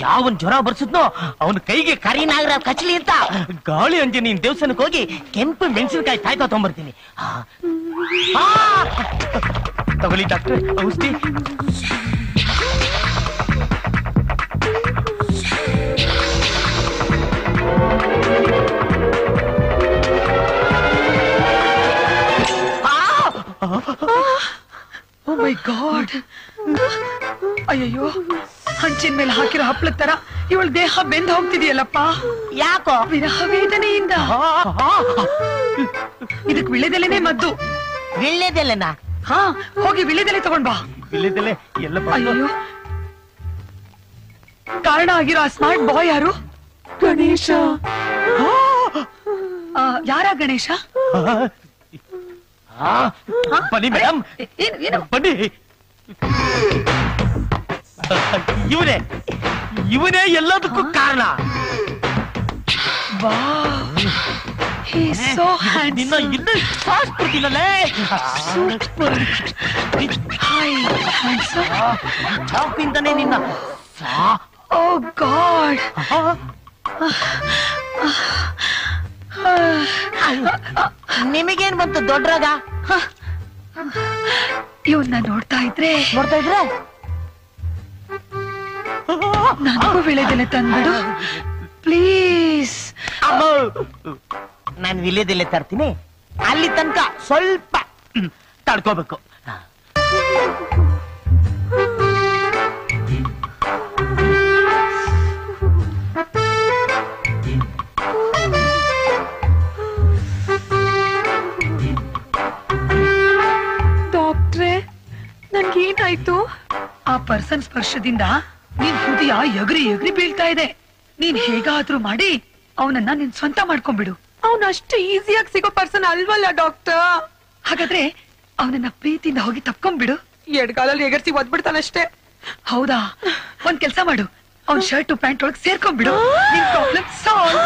ಯಾವನ್ ಜ್ವರ ಬರ್ಸಿದ್ನೋ ಅವನ ಕೈಗೆ ಕರಿ ನಾಗರಾವ್ ಕಚ್ಚಲಿ ಅಂತ ಗಾಳಿ ಅಂಜನಿ ದೇವಸ್ಥಾನಕ್ಕೆ ಹೋಗಿ ಕೆಂಪು ಮೆಣಸಿನಕಾಯಿ ತಾಯ್ತಾ ತಗೊಂಡ್ಬರ್ತೀನಿ. ತಗೊಳ್ಳಿ ಡಾಕ್ಟ್ರೆ ಔಷಧಿ. ಓ ಮೈ ಗಾಡ್, ಅಯ್ಯಯ್ಯೋ, ಹಂಚಿನ ಮೇಲೆ ಹಾಕಿರೋ ಹಪ್ಪಳದ ತರ ಇವಳ ದೇಹ ಬೆಂದು ಹೋಗ್ತಿದೆಯಲ್ಲಪ್ಪ. ಯಾಕೋ? ವಿರಹ ವೇದನೆಯಿಂದ. ಇದಕ್ ವಿಳ್ಳೆದೆಲೆನೇ ಮದ್ದು. ವಿಳ್ಳೆದೆಲೆನಾ? ಹಾ, ಹೋಗಿ ವಿಳ್ಳೆದೆಲೆ ತಗೊಂಡ್ ಬಾ. ವಿಳ್ಳೆದೆಲೆ ಎಲ್ಲ? ಅಯ್ಯೋ, ಕಾರಣ ಆಗಿರೋ ಆ ಸ್ಮಾರ್ಟ್ ಬಾಯ್ ಯಾರು? ಗಣೇಶ. ಯಾರ ಗಣೇಶ? ಬನ್ನಿ ಮೇಡಮ್, ಬನ್ನಿ. ಇವನೇ ಎಲ್ಲದಕ್ಕೂ ಕಾರಣ. ನಿನ್ನ ಇನ್ನೂ ಸಾಸ್ಬಿಡ್ತೀನಲ್ಲೇ. ಚಾಪಿಂದನೇ ನಿನ್ನ. ಓ ಗಾಡ್, ನಿಮಗೇನ್ ಬಂತು ದೊಡ್ಡರಾಗ? ಇವನ್ನ ನೋಡ್ತಾ ಇದ್ರೆ ನನಗೂ ವಿಳೆದೆಲೆ ತಂದ್ಬಿಡು ಪ್ಲೀಸ್. ನಾನು ವಿಳೆದೆಲೆ ತರ್ತೀನಿ, ಅಲ್ಲಿ ತನಕ ಸ್ವಲ್ಪ ತಡ್ಕೋಬೇಕು. ಡಾಕ್ಟ್ರೆ, ನನ್ಗೇನಾಯ್ತು? ಆ ಪರ್ಸನ್ ಸ್ಪರ್ಶದಿಂದ ನಿನ್ ಹೃದಯ ಎಗರಿ ಎಗರಿ ಬೀಳ್ತಾ ಇದೆ. ನೀನ್ ಹೇಗಾದ್ರೂ ಮಾಡಿ ಅವನನ್ನ ನಿನ್ ಸ್ವಂತ ಮಾಡ್ಕೊಂಡ್ಬಿಡು. ಅವನ ಅಷ್ಟು ಈಸಿಯಾಗಿ ಸಿಗೋ ಪರ್ಸನ್ ಅಲ್ವಲ್ಲ ಡಾಕ್ಟರ್. ಹಾಗಾದ್ರೆ ಅವನನ್ನ ಪ್ರೀತಿಯಿಂದ ಹೋಗಿ ತಪ್ಕೊಂಡ್ಬಿಡು. ಎಡ್ಗಾಲಲ್ಲಿ ಎಗರ್ಸಿ ಒದ್ಬಿಡ್ತಾನಷ್ಟೇ. ಹೌದಾ? ಒಂದ್ ಕೆಲ್ಸ ಮಾಡು, ಅವನ್ ಶರ್ಟ್ ಪ್ಯಾಂಟ್ ಒಳಗ್ ಸೇರ್ಕೊಂಡ್ಬಿಡು. ನಿನ್ problem solve.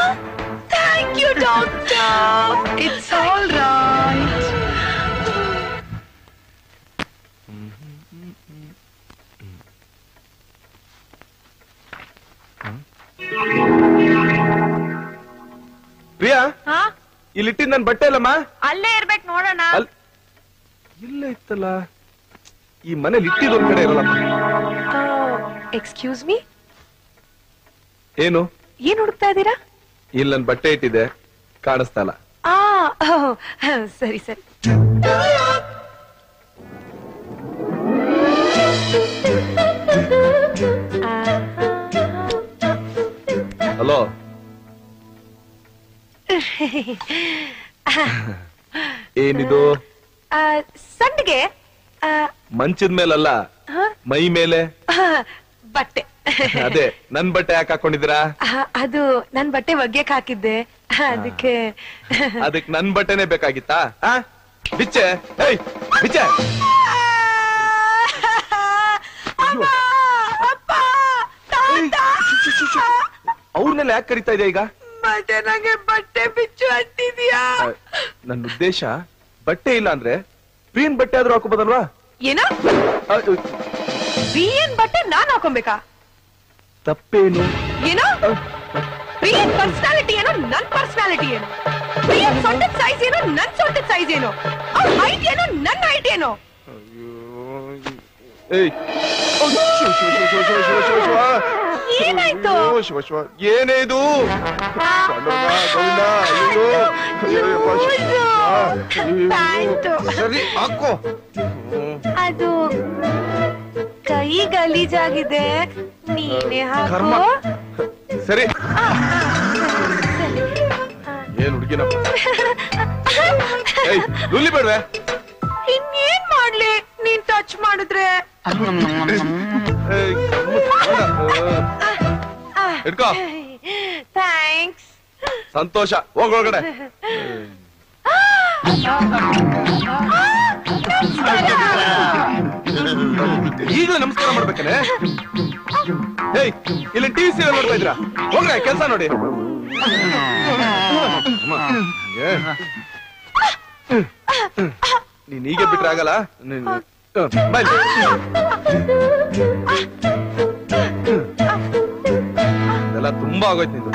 Thank you doctor, it's all right. Priya, ಇಲ್ಲಿಟ್ಟಿದ್ ನನ್ ಬಟ್ಟೆ ಇಲ್ಲಮ್ಮ. ಅಲ್ಲೇ ಇರ್ಬೇಕು ನೋಡೋಣ. ಇಲ್ಲೇ ಇತ್ತಲ್ಲ. ಈ ಮನೇಲಿ ಇಟ್ಟಿದ್ ಒಂದ್ ಕಡೆ ಇರಲ್ಲಮ್ಮ. ಎಕ್ಸ್ಕ್ಯೂಸ್ ಮೀ, ಏನು ಏನ್ ಹುಡುಕ್ತಾ ಇದ್ದೀರಾ? ಇಲ್ಲಿ ನನ್ ಬಟ್ಟೆ ಇಟ್ಟಿದೆ, ಕಾಣಿಸ್ತಾ ಇಲ್ಲ. ಸರಿ ಸರಿ. ಹಲೋ, ಏನಿದು? ಸಂಡಿಗೆ. ಮಂಚದ ಮೇಲಲ್ಲ, ಮೈ ಮೇಲೆ ಬಟ್ಟೆ. ಅದೇ ನನ್ ಬಟ್ಟೆ ಯಾಕೆ ಹಾಕೊಂಡಿದ್ದೀರಾ? ಅದು ನನ್ ಬಟ್ಟೆ ಒಗ್ಯಕ್ ಹಾಕಿದ್ದೆ, ಅದಕ್ಕೆ. ಅದಕ್ಕೆ ನನ್ ಬಟ್ಟೆನೆ ಬೇಕಾಗಿತ್ತಾ? ಬಿಚ್ಚೆ, ಬಿಚ್ಚೆ. ಅವ್ರನ್ನೆಲ್ಲ ಯಾಕೆ ಕರಿತಾ ಇದೆಯಾ ಈಗ? ನನಗೆ ಬಟ್ಟೆ ಬಿಚ್ಚು ಅಂತಿದ್ಯಾ? ನನ್ನ ಉದ್ದೇಶ ಬಟ್ಟೆ ಇಲ್ಲ ಅಂದ್ರೆ ಪ್ರೀನ್ ಬಟ್ಟೆ ಆದ್ರೂ ಹಾಕೋಬೋದಲ್ವಾ? ಏನೋ ಪ್ರಿಯನ್ ಬಟ್ಟೆ ನಾನ್ ಹಾಕೊಬೇಕಾ? ತಪ್ಪೇನು? ಏನೋ ಪ್ರಿಯನ್ ಪರ್ಸನಾಲಿಟಿ ಏನೋ, ನನ್ ಪರ್ಸನಾಲಿಟಿ ಏನು? ಪ್ರಿಯನ್ ಸೊಂಟದ ಸೈಜ್ ಏನೋ, ನನ್ ಸೊಂಟದ ಸೈಜ್ ಏನೋ? ಅವ್ರ ಹೈಟ್ ಏನೋ, ನನ್ನ ಹೈಟ್ ಏನೋ? ಏನಾಯ್ತು? ಏನೇ ಇದು? ಸರಿ ಹಾಕೋ. ಅದು ಕೈ ಗಲೀಜಾಗಿದೆ, ನೀನೇ ಹಾಕೋ. ಸರಿ. ಏನ್ ಹುಡುಗಿನಪ್ಪ? ನುಲಿ ಬೇಡ್ವೆ? ಇನ್ನೇನ್ ಮಾಡ್ಲಿ, ನೀನ್ ಟಚ್ ಮಾಡಿದ್ರೆ? ಹಿಡ್ಕೋ. ಥ್ಯಾಂಕ್ಸ್. ಸಂತೋಷ. ಹೋಗೊಳಗಡೆ. ಈಗಲೂ ನಮಸ್ಕಾರ ಮಾಡ್ಬೇಕನೆ? ಇಲ್ಲಿ ಟಿವಿ ಸೀರಿಯಲ್ ನೋಡ್ತಾ ಇದ್ರಾ? ಹೋಗ್ರೆ ಕೆಲ್ಸ ನೋಡಿ. ನೀನ್ ಹೀಗೆ ಬಿಟ್ರೆ ಆಗಲ್ಲ. ಬಾಯ್. ತುಂಬಾ ಆಗೋಯ್ತು ನಿಂದು.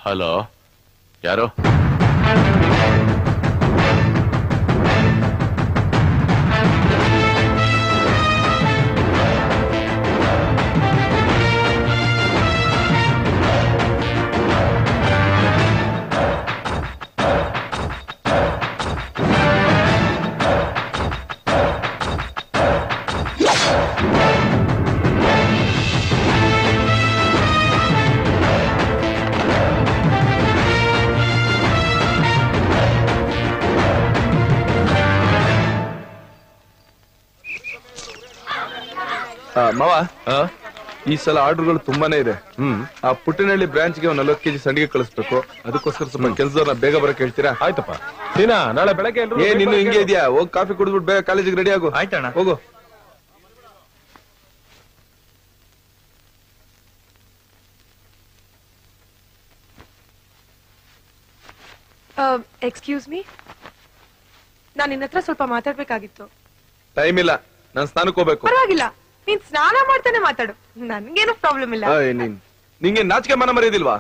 ಹಲೋ, ಯಾರು? ಮಾವ, ಈ ಸಲ ಆರ್ಡರ್ಗಳು ತುಂಬಾನೇ ಇದೆ. ಆ ಪುಟ್ಟಿನಹಳ್ಳಿ ಬ್ರಾಂಚ್ಗೆ 40 kg ಸಂಡಿಗೆ ಕಳಿಸ್ಬೇಕು. ಅದಕ್ಕೋಸ್ಕರ ಸ್ವಲ್ಪ ಕೆಲಸದವ್ರನ್ನ ಬೇಗ ಬರಕ್ ಹೇಳ್ತೀರಾ? ಆಯ್ತಪ್ಪ. ಸೀನಾ, ನಾಳೆ ಬೆಳಗ್ಗೆ ನೀನು ಹಿಂಗೆ ಇದೆಯಾ? ಹೋಗಿ ಕಾಫಿ ಕುಡಿದ್ಬಿಟ್ಟು ಬೇಗ ಕಾಲೇಜಿಗೆ ರೆಡಿ ಆಗು. ಆಯ್ತಣ್ಣ, ಹೋಗು. ಎಕ್ಸ್ಕ್ಯೂಸ್ ಮೀ, ನಾನು ನಿನ್ನ ಹತ್ರ ಸ್ವಲ್ಪ ಮಾತಾಡ್ಬೇಕಾಗಿತ್ತು. ಟೈಮ್ ಇಲ್ಲ, ನಾನು ಸ್ನಾನಕ್ಕೆ ಹೋಗ್ಬೇಕು. ಪರವಾಗಿಲ್ಲ, ನೀನ್ ಸ್ನಾನ ಮಾಡ್ತಾನೆ ಮಾತಾಡು, ನನ್ಗೇನು ಪ್ರಾಬ್ಲಮ್ ಇಲ್ಲ. ನಿಂಗೆ ನಾಚಿಕೆ ಮನ ಮರೆಯೋದಿಲ್ವಾ?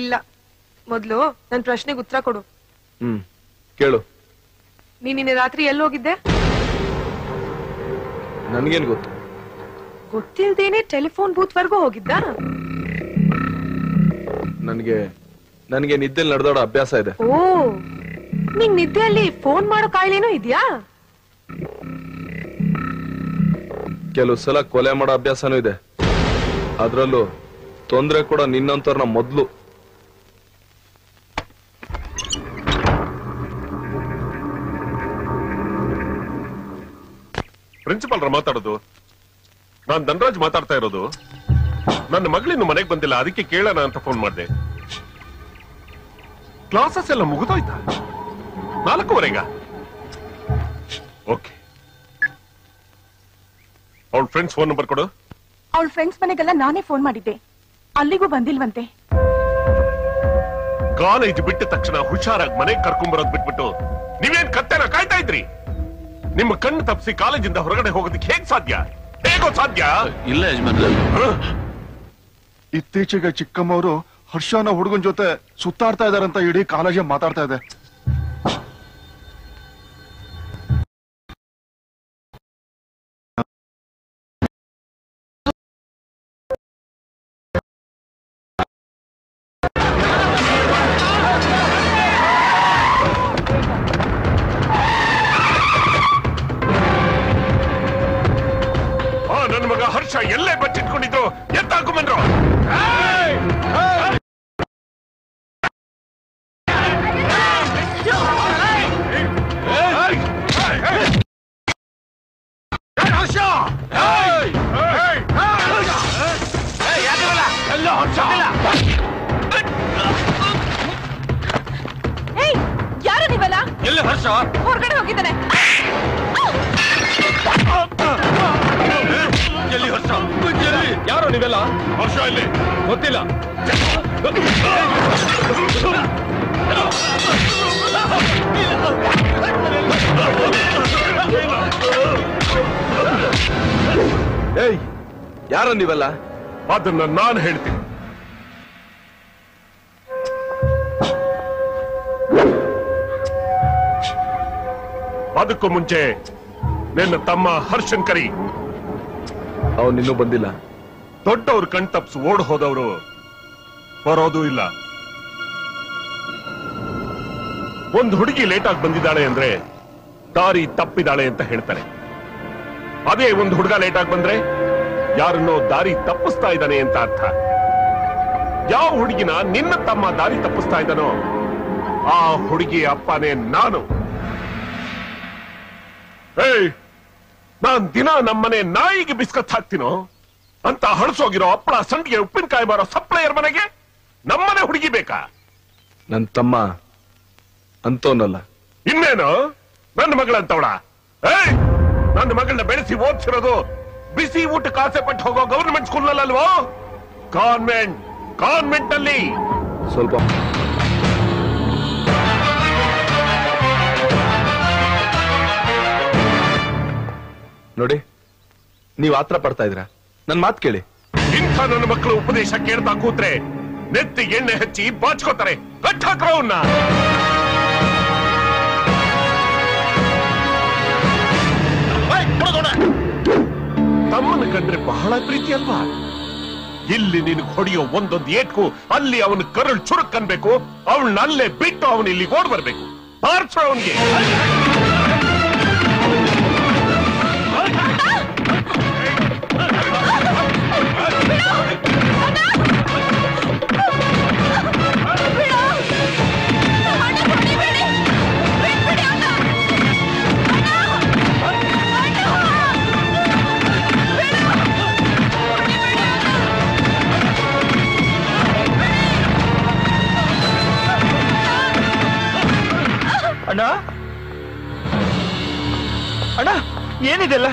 ಇಲ್ಲ, ಮೊದ್ಲು ನನ್ ಪ್ರಶ್ನೆಗೆ ಉತ್ತರ ಕೊಡು. ಕೇಳು. ನೀನ್ ನಿನ್ನೆ ರಾತ್ರಿ ಎಲ್ಲಿ ಹೋಗಿದ್ದೆ? ನನ್ಗೇನ್ ಗೊತ್ತು? ಗೊತ್ತಿಲ್ದೇನೆ ಟೆಲಿಫೋನ್ ಬೂತ್ ವರ್ಗೂ ಹೋಗಿದ್ದ? ನನ್ಗೆ ನಿದ್ದೆಲ್ ನಡೆದಾಡೋ ಅಭ್ಯಾಸ ಇದೆ. ಓ, ನಿಂಗ್ ನಿದ್ದೆಯಲ್ಲಿ ಫೋನ್ ಮಾಡೋ ಕಾಯಿಲೆನೂ ಇದ್ಯಾ? ಕೆಲವು ಸಲ ಕೊಲೆ ಮಾಡೋ ಅಭ್ಯಾಸನೂ ಇದೆ. ಅದ್ರಲ್ಲೂ ತೊಂದ್ರೆ ಕೂಡ ನಿನ್ನಂತವ್ರನ್ನ ಮೊದ್ಲು. ಪ್ರಿನ್ಸಿಪಾಲ್ರ ಮಾತಾಡೋದು. ನಾನ್ ಧನರಾಜ್ ಮಾತಾಡ್ತಾ ಇರೋದು. ನನ್ನ ಮಗಳಿನ್ನು ಮನೆಗೆ ಬಂದಿಲ್ಲ, ಅದಕ್ಕೆ ಕೇಳೋಣ ಅಂತ ಫೋನ್ ಮಾಡಿದೆ. ಕ್ಲಾಸಸ್ ಎಲ್ಲ ಮುಗಿದೋಯ್ತಾ? 4:15. ಓಕೆ, ಅವಳ ಫ್ರೆಂಡ್ಸ್ ಫೋನ್ ನಂಬರ್ ಕೊಡು. ಅವಳ ಫ್ರೆಂಡ್ಸ್ ಮನೆಗೆಲ್ಲ ನಾನೇ ಫೋನ್ ಮಾಡಿದ್ದೆ, ಅಲ್ಲಿಗೂ ಬಂದಿಲ್ವಂತೆ. ಕಾಲೇಜ್ ಬಿಟ್ಟ ತಕ್ಷಣ ಹುಷಾರಾಗಿ ಮನೆಗೆ ಕರ್ಕೊಂಡ್ಬರೋದ್ ಬಿಟ್ಬಿಟ್ಟು ನೀವೇನ್ ಕತ್ತೆನ ಕಾಯ್ತಾ ಇದ್ರಿ? ನಿಮ್ಮ ಕಣ್ಣು ತಪ್ಪಿಸಿ ಕಾಲೇಜಿಂದ ಹೊರಗಡೆ ಹೋಗೋದಕ್ಕೆ ಹೇಗ್ ಸಾಧ್ಯ? ಹೇಗೋ ಸಾಧ್ಯ? ಇಲ್ಲ ಯಜಮಾನ್ರೆ, ಇತ್ತೀಚೆಗೆ ಚಿಕ್ಕಮ್ಮವರು ಹರ್ಷನ ಹುಡುಗನ್ ಜೊತೆ ಸುತ್ತಾಡ್ತಾ ಇದಾರಂತ ಇಡೀ ಕಾಲೇಜ್ ಮಾತಾಡ್ತಾ ಇದೆ. ನನ್ನ ಮಗ ಹರ್ಷ ಎಲ್ಲೇ ಬಚ್ಚಿಟ್ಕೊಂಡಿದ್ರು ಎತ್ತಾಕೊಂಬಂದ್ರು. ಯಾರು ನೀವಲ್ಲ? ಎಲ್ಲಿ ಹರ್ಷ? ಹೊರಗಡೆ ಹೋಗಿದ್ದಾನೆ. ಎಲ್ಲಿ ಹರ್ಷ? ಯಾರು ನೀವೆಲ್ಲ? ಹರ್ಷ ಇಲ್ಲಿ ಗೊತ್ತಿಲ್ಲ. ಏಯ್, ಯಾರ ನೀವೆಲ್ಲ? ಅದನ್ನ ನಾನು ಹೇಳ್ತೀನಿ. ಅದಕ್ಕೂ ಮುಂಚೆ ನಿನ್ನ ತಮ್ಮ ಹರ್ಷನ್ ಕರಿ. ಅವನಿನ್ನೂ ಬಂದಿಲ್ಲ. ದೊಡ್ಡವ್ರು ಕಣ್ ತಪ್ಪಿಸಿ ಓಡ್ ಹೋದವರು ಬರೋದು ಇಲ್ಲ. ಒಂದು ಹುಡುಗಿ ಲೇಟ್ ಆಗಿ ಬಂದಿದ್ದಾಳೆ ಅಂದ್ರೆ ದಾರಿ ತಪ್ಪಿದಾಳೆ ಅಂತ ಹೇಳ್ತಾರೆ. ಅದೇ ಒಂದು ಹುಡುಗ ಲೇಟ್ ಆಗಿ ಬಂದ್ರೆ ಯಾರನ್ನೋ ದಾರಿ ತಪ್ಪಿಸ್ತಾ ಇದ್ದಾನೆ ಅಂತ ಅರ್ಥ. ಯಾವ ಹುಡುಗಿನ ನಿನ್ನ ತಮ್ಮ ದಾರಿ ತಪ್ಪಿಸ್ತಾ ಇದ್ದಾನೋ ಆ ಹುಡುಗಿ ಅಪ್ಪನೇ ನಾನು. ಏಯ್, ನಾನ್ ದಿನ ನಮ್ಮನೆ ನಾಯಿಗೆ ಬಿಸ್ಕತ್ ಹಾಕ್ತೀನೋ ಅಂತ ಹಳಸೋಗಿರೋ ಹಪ್ಪಳ ಸಂಡಿಗೆ ಉಪ್ಪಿನಕಾಯಿ ಮಾರೋ ಸಪ್ಲೈಯರ್ ಮನೆಗೆ ನಮ್ಮನೆ ಹುಡುಗಿ ಬೇಕಾ? ನನ್ ತಮ್ಮ ಅಂತೋನಲ್ಲ. ಇನ್ನೇನು ನನ್ನ ಮಗಳಂತವಳ? ಏಯ್, ನನ್ನ ಮಗಳನ್ನ ಬೆಳೆಸಿ ಓದಿಸಿರೋದು ಬಿಸಿ ಊಟಕ್ಕೆ ಆಸೆ ಪಟ್ಟು ಹೋಗೋ ಗವರ್ಮೆಂಟ್ ಸ್ಕೂಲ್ ಅಲ್ವೋ? ಕಾನ್ವೆಂಟ್ ಅಲ್ಲಿ. ಸ್ವಲ್ಪ ನೋಡಿ, ನೀವ್ ಆತ್ರ ಪಡ್ತಾ ಇದ್ರ. ನನ್ ಮಾತ್ ಕೇಳಿ. ಇಂಥ ನನ್ನ ಮಕ್ಕಳು ಉಪದೇಶ ಕೇಳ್ತಾ ಕೂತ್ರೆ ನೆತ್ತಿಗೆ ಎಣ್ಣೆ ಹಚ್ಚಿ ಬಾಚ್ಕೋತಾರೆ. ಕಟ್ಟಾಕ್ರವನ್ನ. ತಮ್ಮನ ಕಂಡ್ರೆ ಬಹಳ ಪ್ರೀತಿ ಅಲ್ವಾ? ಇಲ್ಲಿ ನಿನಗೆ ಹೊಡೆಯೋ ಒಂದೊಂದು ಏಟ್ಕು ಅಲ್ಲಿ ಅವನ ಕರಳು ಚುರುಕ್ ಅನ್ಬೇಕು. ಅವಳನ್ನ ಅಲ್ಲೇ ಬಿಟ್ಟು ಅವನು ಇಲ್ಲಿ ಓಡ್ ಬರ್ಬೇಕು. ಪಾರ್ಸ ಅವನಿಗೆ. ಅಣ್ಣ ಅಣ್ಣ, ಏನಿದೆಲ್ಲ?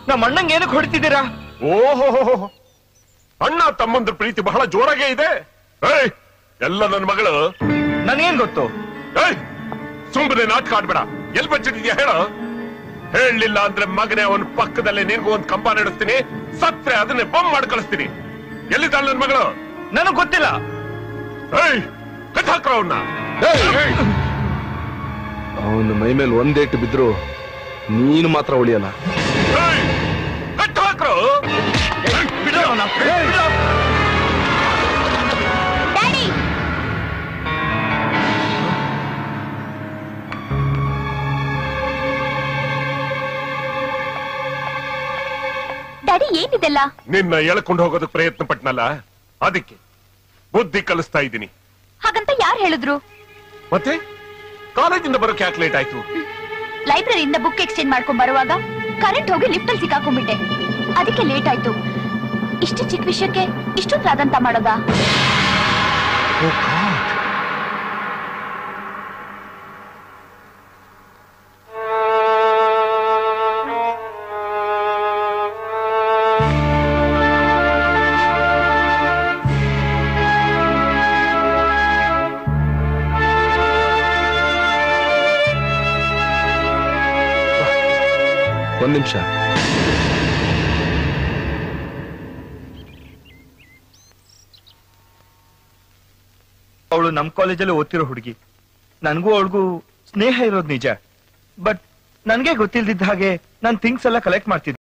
ನಮ್ಮ ಅಣ್ಣಂಗೆ ಏನಕ್ಕೆ ಹೊಡಿತಿದ್ದೀರಾ? ಓಹೋ, ಅಣ್ಣ ತಮ್ಮಂದ್ರ ಪ್ರೀತಿ ಬಹಳ ಜೋರಾಗೇ ಇದೆ. ಏಯ್, ಎಲ್ಲ ನನ್ನ ಮಗಳು. ನನಗೇನ್ ಗೊತ್ತು? ಏಯ್, ಸುಮ್ಮನೆ ನಾಟಕ ಆಡ್ಬೇಡ. ಎಲ್ ಬಚ್ಚಿದ್ಯಾ ಹೇಳ. ಹೇಳಲಿಲ್ಲ ಅಂದ್ರೆ ಮಗನೇ ಅವನ ಪಕ್ಕದಲ್ಲೇ ನಿನ್ಗೂ ಒಂದು ಕಂಬ ನಡೆಸ್ತೀನಿ. ಸತ್ರೆ ಅದನ್ನೇ ಬಂಬ್ ಮಾಡಿ ಕಳಿಸ್ತೀನಿ. ಎಲ್ಲಿದ್ದಾಳ ನನ್ನ ಮಗಳು? ನನಗ್ ಗೊತ್ತಿಲ್ಲ. ಏಯ್, ಕಟ್ಟಾಕ್ರ ಅವನ್ನ. ಅವನ ಮೈ ಮೇಲೆ ಒಂದೇಟು ಬಿದ್ರು ನೀನು ಮಾತ್ರ ಉಳಿಯಲ್ಲ. ಕಟ್ಟಾಕ್ರ. ಡ್ಯಾಡಿ, ಏನಿದೆಲ್ಲ? ನಿನ್ನ ಎಳ್ಕೊಂಡು ಹೋಗೋದಕ್ಕೆ ಪ್ರಯತ್ನ ಪಟ್ನಲ್ಲ, ಅದಕ್ಕೆ ಬುದ್ಧಿ ಕಲಿಸ್ತಾ ಇದ್ದೀನಿ. ಹಾಗಂತ ಯಾರು ಹೇಳಿದ್ರು? ಮತ್ತೆ ಕಾಲೇಜಿಂದ ಬರೋಕೆ ಯಾಕೆ ಲೇಟ್ ಆಯ್ತು? ಲೈಬ್ರರಿಯಿಂದ ಬುಕ್ ಎಕ್ಸ್ಚೇಂಜ್ ಮಾಡ್ಕೊಂಡ್ ಬರುವಾಗ ಕರೆಂಟ್ ಹೋಗಿ ಲಿಫ್ಟ್ ಅಲ್ಲಿ ಸಿಕ್ಕಾಕೊಂಡ್ಬಿಟ್ಟೆ. ಅದಕ್ಕೆ ಲೇಟ್ ಆಯ್ತು. ಇಷ್ಟು ಚಿಕ್ಕ ವಿಷಯಕ್ಕೆ ಇಷ್ಟೊಂದು ರಾದಂತ ಮಾಡೋದಾ? ಒಂದ್ ನಿಮಿಷ. ಅವಳು ನಮ್ ಕಾಲೇಜಲ್ಲಿ ಓದ್ತಿರೋ ಹುಡುಗಿ. ನನ್ಗೂ ಅವಳಿಗೂ ಸ್ನೇಹ ಇರೋದು ನಿಜ. ಬಟ್ ನನ್ಗೆ ಗೊತ್ತಿಲ್ದಿದ್ದ ಹಾಗೆ ನಾನ್ ಥಿಂಗ್ಸ್ ಎಲ್ಲ ಕಲೆಕ್ಟ್ ಮಾಡ್ತಿದ್ದೆ.